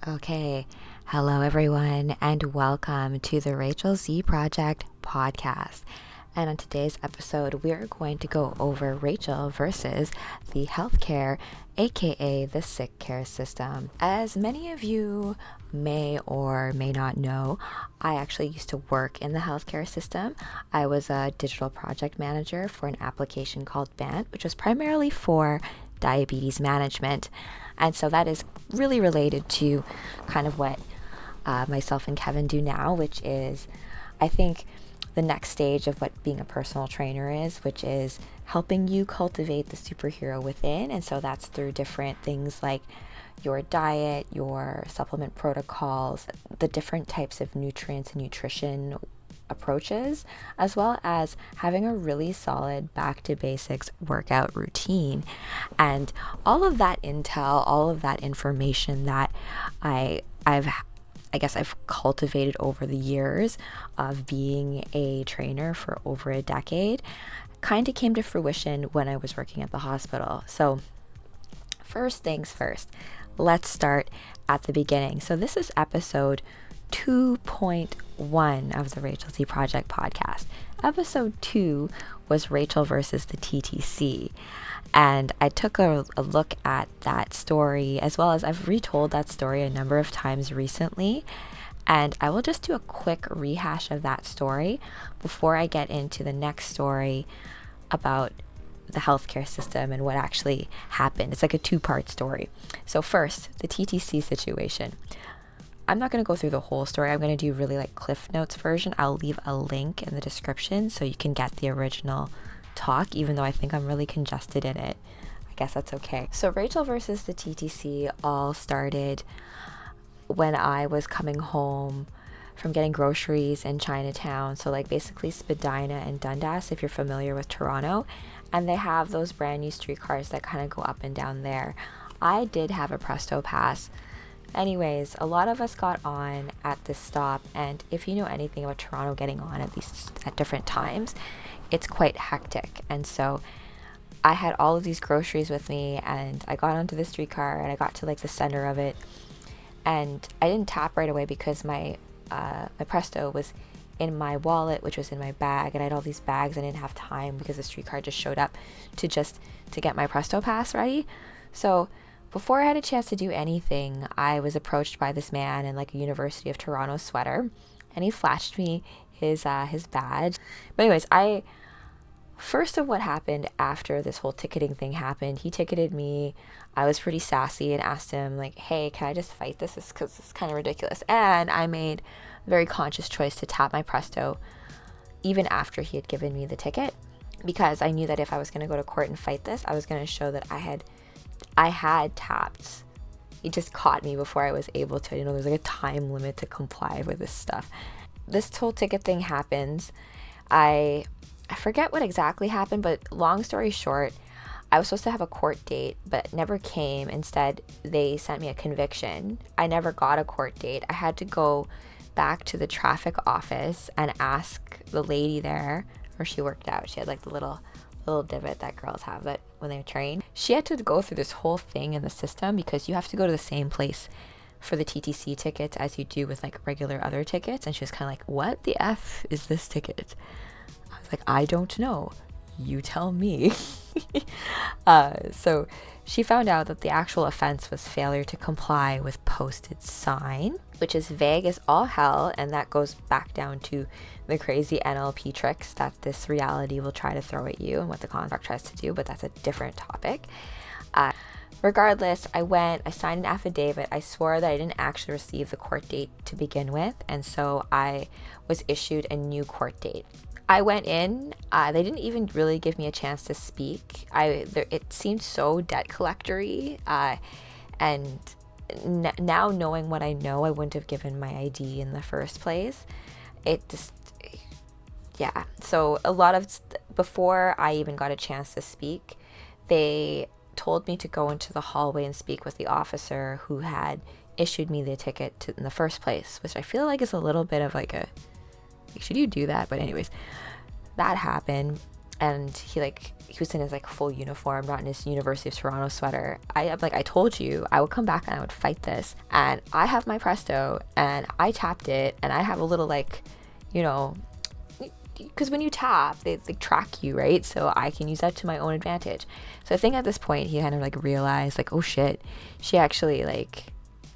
Okay, hello everyone, and welcome to the vs.The Project podcast. And on today's episode, we're going to go over Rachel versus the healthcare, aka the sick care system. As many of you may or may not know, I actually used to work in the healthcare system. I was a digital project manager for an application called BANT, which was primarily for diabetes management. And so that is really related to kind of what myself and Kevin do now, which is, I think, the next stage of what being a personal trainer is, which is helping you cultivate the superhero within. And so that's through different things like your diet, your supplement protocols, the different types of nutrients and nutrition approaches, as well as having a really solid back to basics workout routine. And all of that intel, all of that information that I've cultivated over the years of being a trainer for over a decade kind of came to fruition when I was working at the hospital. So first things first, let's start at the beginning. So this is episode 2.1 of the vs.The Project podcast. Episode 2 was Rachel versus the TTC. And I took a look at that story, as well as I've retold that story a number of times recently. And I will just do a quick rehash of that story before I get into the next story about the healthcare system and what actually happened. It's like a two-part story. So first, the TTC situation. I'm not going to go through the whole story. I'm going to do really like Cliff Notes version. I'll leave a link in the description so you can get the original talk, even though I think I'm really congested in it. I guess that's okay. So Rachel versus the TTC all started when I was coming home from getting groceries in Chinatown. So like basically Spadina and Dundas, if you're familiar with Toronto. And they have those brand new streetcars that kind of go up and down there. I did have a Presto Pass. Anyways, a lot of us got on at this stop, and if you know anything about Toronto getting on at least at different times, it's quite hectic. And so I had all of these groceries with me, and I got onto the streetcar and I got to like the center of it, and I didn't tap right away because my Presto was in my wallet, which was in my bag, and I had all these bags. I didn't have time because the streetcar just showed up to get my Presto Pass ready. So before I had a chance to do anything, I was approached by this man in like a University of Toronto sweater, and he flashed me his badge. But anyways, first of what happened after this whole ticketing thing happened, he ticketed me. I was pretty sassy and asked him like, hey, can I just fight this? Because it's kind of ridiculous. And I made a very conscious choice to tap my Presto even after he had given me the ticket, because I knew that if I was going to go to court and fight this, I was going to show that I had tapped. He just caught me before I was able to. There's like a time limit to comply with this stuff. This whole ticket thing happens. I forget what exactly happened, but long story short, I was supposed to have a court date, but it never came. Instead, they sent me a conviction. I never got a court date. I had to go back to the traffic office and ask the lady there where she worked out. She had like the little divot that girls have that when they train. She had to go through this whole thing in the system because you have to go to the same place for the TTC tickets as you do with like regular other tickets. And she was kind of like, what the F is this ticket? I was like, I don't know. You tell me. So she found out that the actual offense was failure to comply with posted sign, which is vague as all hell. And that goes back down to the crazy NLP tricks that this reality will try to throw at you and what the contract tries to do, but that's a different topic. Regardless, I signed an affidavit. I swore that I didn't actually receive the court date to begin with, and so I was issued a new court date. I went in, they didn't even really give me a chance to speak. It seemed so debt collectory, and now knowing what I know, I wouldn't have given my ID in the first place. So before I even got a chance to speak, they told me to go into the hallway and speak with the officer who had issued me the ticket in the first place, which I feel like is a little bit of like should you do that? But anyways, that happened, and he he was in his like full uniform, not in his University of Toronto sweater. I'm like, I told you I would come back and I would fight this. And I have my Presto and I tapped it, and I have a little like, you know, because when you tap, they like track you, right? So I can use that to my own advantage. So I think at this point he kind of like realized like, oh shit, she actually like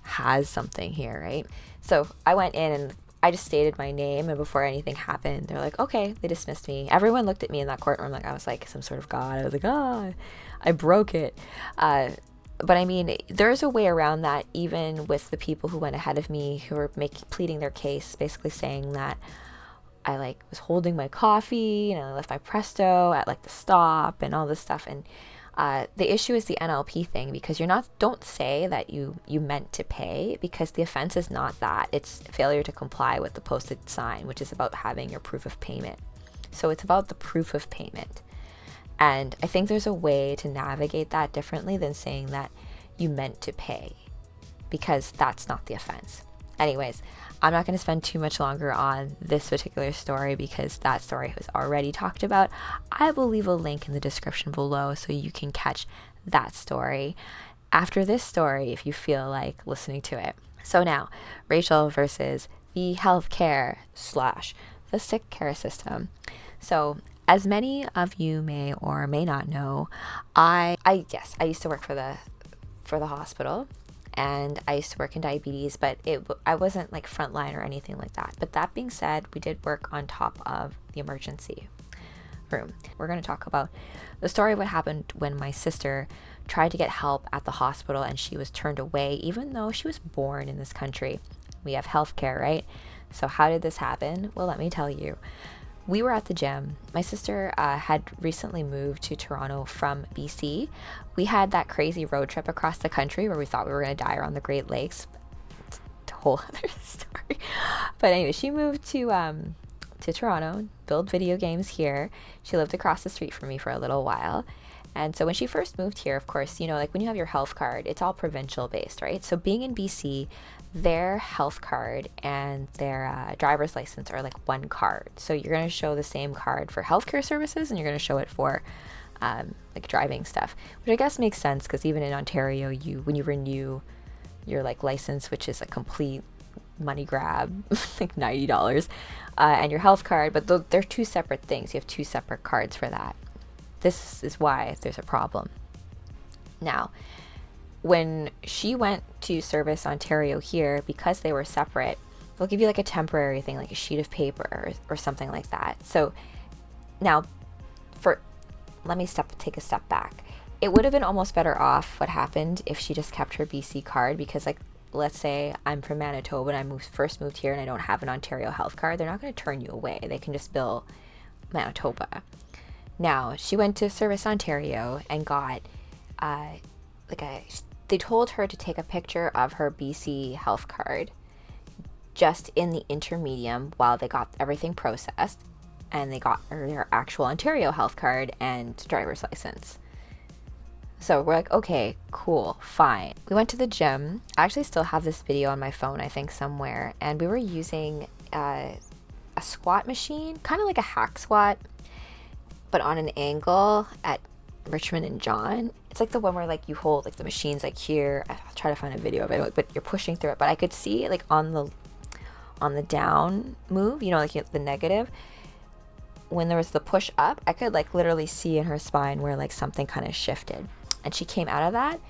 has something here, right? So I went in and I just stated my name, and before anything happened, they're like, okay, they dismissed me. Everyone looked at me in that courtroom like I was like some sort of god. I was like, oh, I broke it. But I mean, there's a way around that, even with the people who went ahead of me who were pleading their case, basically saying that I like was holding my coffee and I left my Presto at like the stop and all this stuff. And the issue is the NLP thing, because don't say that you meant to pay, because the offense is not that. It's failure to comply with the posted sign, which is about having your proof of payment. So it's about the proof of payment. And I think there's a way to navigate that differently than saying that you meant to pay, because that's not the offense. Anyways, I'm not going to spend too much longer on this particular story because that story was already talked about. I will leave a link in the description below so you can catch that story after this story if you feel like listening to it. So now, Rachel versus the healthcare / the sick care system. So as many of you may or may not know, I used to work for the hospital. And I used to work in diabetes, but I wasn't like frontline or anything like that. But that being said, we did work on top of the emergency room. We're going to talk about the story of what happened when my sister tried to get help at the hospital and she was turned away, even though she was born in this country. We have healthcare, right? So how did this happen? Well, let me tell you. We were at the gym. My sister had recently moved to Toronto from BC. We had that crazy road trip across the country where we thought we were going to die around the Great Lakes. It's a whole other story. But anyway, she moved to Toronto, build video games here. She lived across the street from me for a little while. And so when she first moved here, of course, you know, like when you have your health card, it's all provincial based, right? So being in BC, their health card and their driver's license are like one card. So you're going to show the same card for healthcare services, and you're going to show it for like driving stuff, which I guess makes sense because even in Ontario, when you renew your like license, which is a complete money grab, like $90, and your health card, but they're two separate things. You have two separate cards for that. This is why there's a problem. Now, when she went to Service Ontario here, because they were separate, they'll give you like a temporary thing, like a sheet of paper or something like that. So now, let me take a step back. It would have been almost better off what happened if she just kept her BC card, because like, let's say I'm from Manitoba and I first moved here and I don't have an Ontario health card. They're not going to turn you away. They can just bill Manitoba. Now, she went to Service Ontario and got they told her to take a picture of her BC health card just in the intermedium while they got everything processed, and they got their actual Ontario health card and driver's license. So we're like, okay, cool, fine. We went to the gym. I actually still have this video on my phone, I think somewhere, and we were using a squat machine, kind of like a hack squat, but on an angle at Richmond and John. It's like the one where like you hold like the machine's like here. I'll try to find a video of it, but you're pushing through it. But I could see like on the down move, you know, like the negative, when there was the push up, I could like literally see in her spine where like something kind of shifted, and she came out of that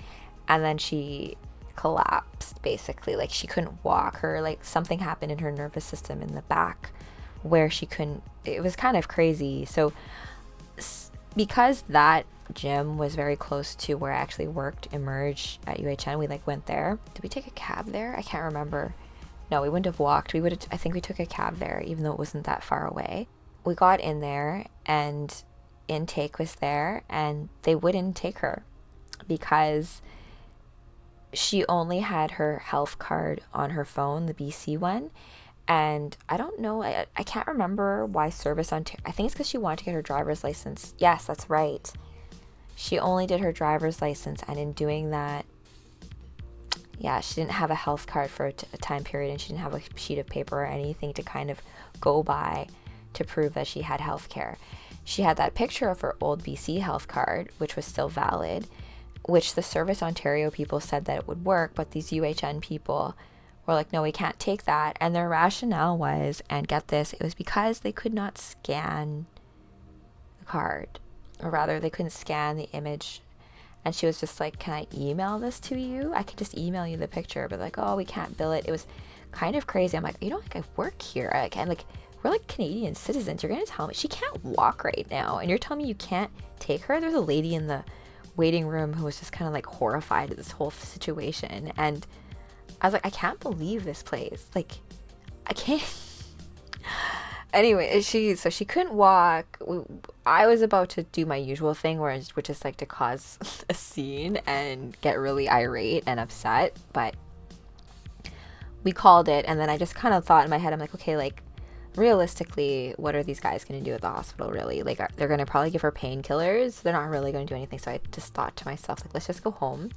and then she collapsed basically. Like she couldn't walk. Her like something happened in her nervous system in the back where she couldn't. It was kind of crazy. So because that gym was very close to where I actually worked, Emerge at UHN, we like went there. Did we take a cab there? I can't remember. No, we wouldn't have walked. I think we took a cab there, even though it wasn't that far away. We got in there and intake was there, and they wouldn't take her because she only had her health card on her phone, the BC one. And I don't know, I can't remember why Service Ontario, I think it's because she wanted to get her driver's license. Yes, that's right. She only did her driver's license, and in doing that, yeah, she didn't have a health card for a time period, and she didn't have a sheet of paper or anything to kind of go by to prove that she had health care. she had that picture of her old BC health card, which was still valid, which the Service Ontario people said that it would work, but these UHN people were like, no, we can't take that. And their rationale was, and get this, it was because they could not scan the card, or rather they couldn't scan the image. And she was just like, can I email this to you? I could just email you the picture, but like, oh, we can't bill it. It was kind of crazy. I'm like, you know, like I work here. I'm like, we're like Canadian citizens. You're going to tell me she can't walk right now, and you're telling me you can't take her? There's a lady in the waiting room who was just kind of like horrified at this whole situation. And I was like, I can't believe this place. Like, I can't. Anyway, she couldn't walk. I was about to do my usual thing, which is like to cause a scene and get really irate and upset. But we called it, and then I just kind of thought in my head, I'm like, okay, like realistically, what are these guys going to do at the hospital, really? Like, they're going to probably give her painkillers. They're not really going to do anything. So I just thought to myself, like, let's just go home.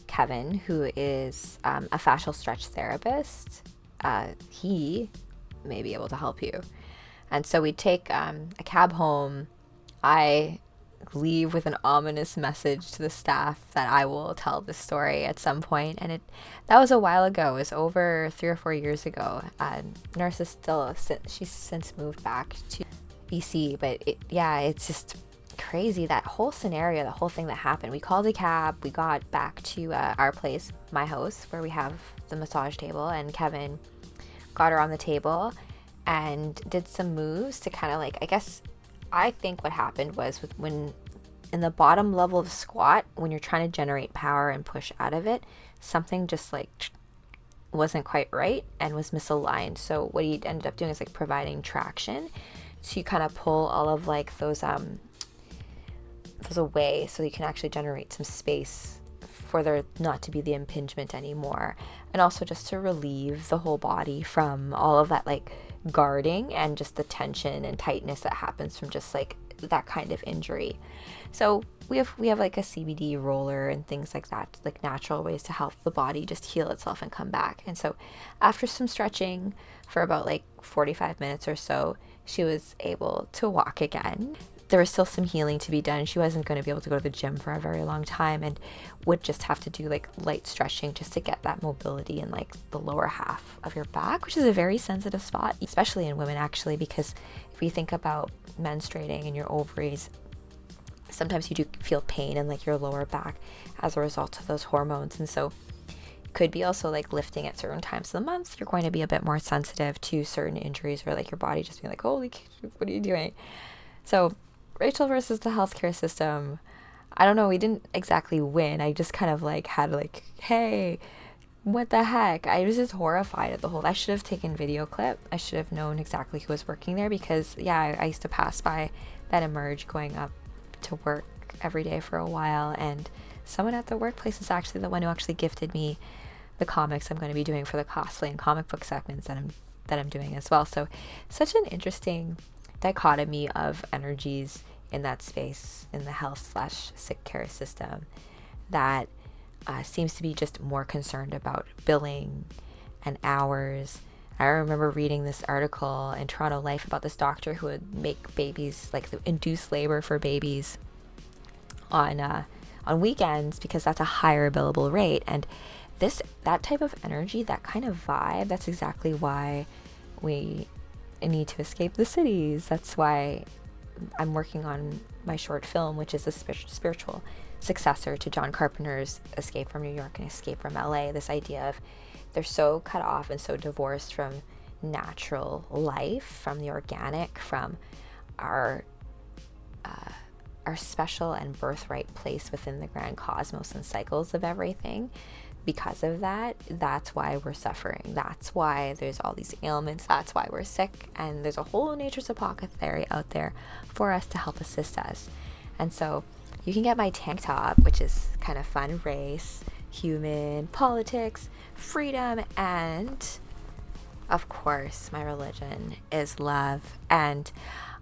Kevin, who is a fascial stretch therapist, he may be able to help you. And so we take a cab home. I leave with an ominous message to the staff that I will tell this story at some point. And that was a while ago. It was over 3 or 4 years ago. Nurse is she's since moved back to BC. But it's just crazy, that whole scenario, the whole thing that happened. We called a cab. We got back to our place, my house, where we have the massage table, and Kevin got her on the table and did some moves to kind of like, I think what happened was when in the bottom level of squat, when you're trying to generate power and push out of it, something just like wasn't quite right and was misaligned. So what he ended up doing is like providing traction. So you kind of pull all of like those away so you can actually generate some space for there not to be the impingement anymore, and also just to relieve the whole body from all of that like guarding and just the tension and tightness that happens from just like that kind of injury. So we have like a CBD roller and things like that, like natural ways to help the body just heal itself and come back. And so after some stretching for about like 45 minutes or so, she was able to walk again. There was still some healing to be done. She wasn't going to be able to go to the gym for a very long time and would just have to do like light stretching just to get that mobility in like the lower half of your back, which is a very sensitive spot, especially in women actually, because if you think about menstruating and your ovaries, sometimes you do feel pain in like your lower back as a result of those hormones. And so it could be also like lifting at certain times of the month, you're going to be a bit more sensitive to certain injuries or like your body just being like, holy, what are you doing? So Rachel versus the healthcare system, I don't know, we didn't exactly win. I just kind of like had like, hey, what the heck? I was just horrified at the whole, I should have taken video clip. I should have known exactly who was working there, because I used to pass by that Emerge going up to work every day for a while, and someone at the workplace is actually the one who actually gifted me the comics I'm going to be doing for the cosplay and comic book segments that I'm doing as well. So such an interesting dichotomy of energies in that space in the health/sick care system that seems to be just more concerned about billing and hours. I remember reading this article in Toronto Life about this doctor who would make babies, like induce labor for babies on weekends, because that's a higher billable rate. And that type of energy, that kind of vibe, that's exactly why we need to escape the cities. That's why I'm working on my short film, which is a spiritual successor to John Carpenter's Escape from New York and Escape from LA. This idea of they're so cut off and so divorced from natural life, from the organic, from our special and birthright place within the grand cosmos and cycles of everything. Because of that, that's why we're suffering. That's why there's all these ailments. That's why we're sick. And there's a whole nature's apothecary out there for us to help assist us. And so you can get my tank top, which is kind of fun: race, human, politics, freedom, and of course, my religion is love. And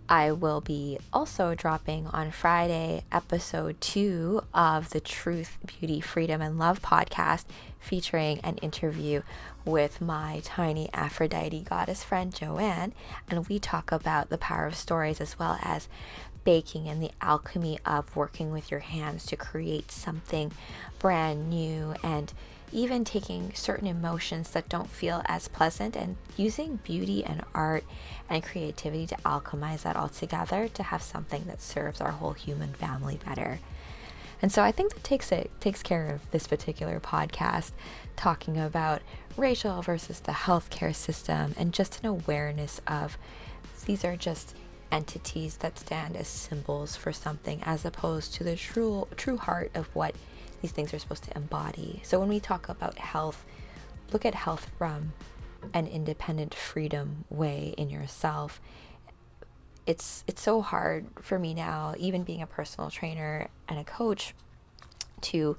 I will be also dropping on Friday episode 2 of the Truth, Beauty, Freedom, and Love podcast, featuring an interview with my tiny Aphrodite goddess friend Joanne, and we talk about the power of stories as well as baking and the alchemy of working with your hands to create something brand new, and even taking certain emotions that don't feel as pleasant and using beauty and art and creativity to alchemize that all together to have something that serves our whole human family better. And so I think that takes care of this particular podcast, talking about Rachel versus the healthcare system, and just an awareness of these are just entities that stand as symbols for something, as opposed to the true heart of what these things are supposed to embody. So when we talk about health, look at health from an independent freedom way in yourself. It's so hard for me now, even being a personal trainer and a coach, to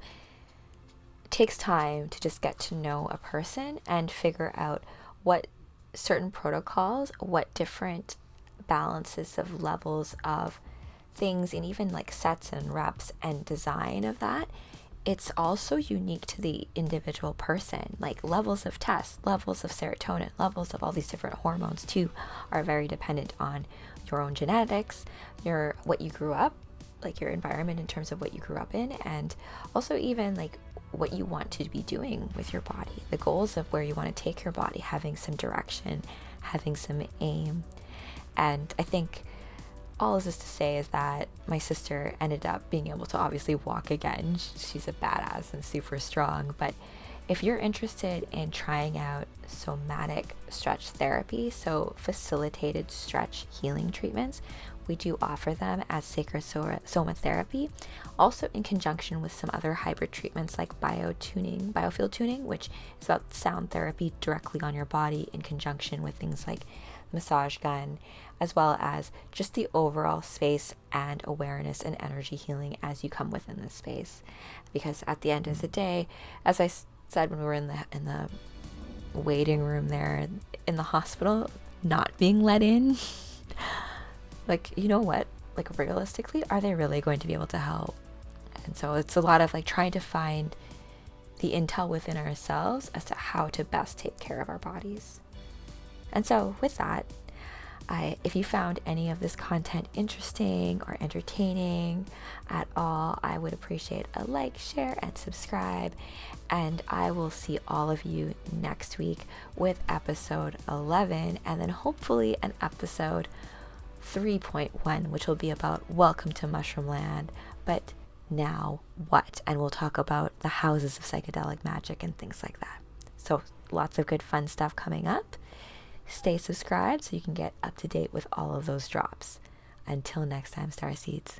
takes time to just get to know a person and figure out what certain protocols, what different balances of levels of things, and even like sets and reps and design of that. It's also unique to the individual person. Like levels of tests, levels of serotonin, levels of all these different hormones too are very dependent on your own genetics, what you grew up, like your environment in terms of what you grew up in, and also even like what you want to be doing with your body, the goals of where you want to take your body, having some direction, having some aim. And I think all of this to say is that my sister ended up being able to obviously walk again. She's a badass and super strong. But if you're interested in trying out somatic stretch therapy, so facilitated stretch healing treatments, we do offer them as sacred soma therapy, also in conjunction with some other hybrid treatments like biofield tuning, which is about sound therapy directly on your body in conjunction with things like massage gun, as well as just the overall space and awareness and energy healing as you come within this space. Because at the end of the day, as I said when we were in the waiting room there in the hospital, not being let in, like, you know what, like realistically, are they really going to be able to help? And so it's a lot of like trying to find the intel within ourselves as to how to best take care of our bodies. And so with that, if you found any of this content interesting or entertaining at all, I would appreciate a like, share, and subscribe. And I will see all of you next week with episode 11, and then hopefully an episode 3.1, which will be about Welcome to Mushroom Land, but now what? And we'll talk about the houses of psychedelic magic and things like that. So lots of good fun stuff coming up. Stay subscribed so you can get up to date with all of those drops. Until next time, Starseeds.